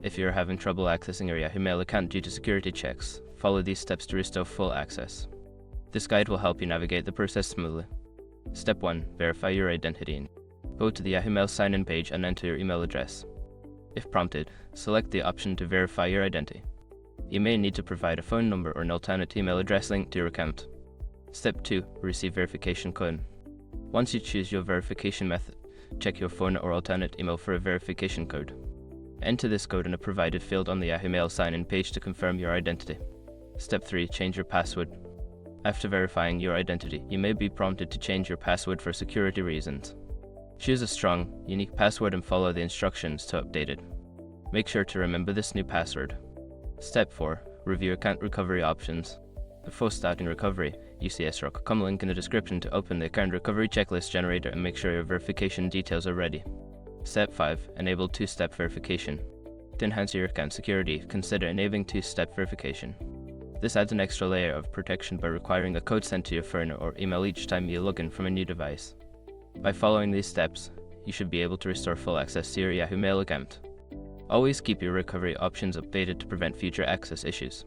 If you are having trouble accessing your Yahoo Mail account due to security checks, follow these steps to restore full access. This guide will help you navigate the process smoothly. Step 1. Verify your identity. Go to the Yahoo Mail sign-in page and enter your email address. If prompted, select the option to verify your identity. You may need to provide a phone number or an alternate email address linked to your account. Step 2. Receive verification code. Once you choose your verification method, check your phone or alternate email for a verification code. Enter this code in a provided field on the Yahoo Mail sign-in page to confirm your identity. Step 3. Change your password. After verifying your identity, you may be prompted to change your password for security reasons. Choose a strong, unique password and follow the instructions to update it. Make sure to remember this new password. Step 4. Review account recovery options. Before starting recovery, use the SROC.com link in the description to open the account recovery checklist generator and make sure your verification details are ready. Step 5. Enable two-step verification. To enhance your account security, consider enabling two-step verification. This adds an extra layer of protection by requiring a code sent to your phone or email each time you log in from a new device. By following these steps, you should be able to restore full access to your Yahoo Mail account. Always keep your recovery options updated to prevent future access issues.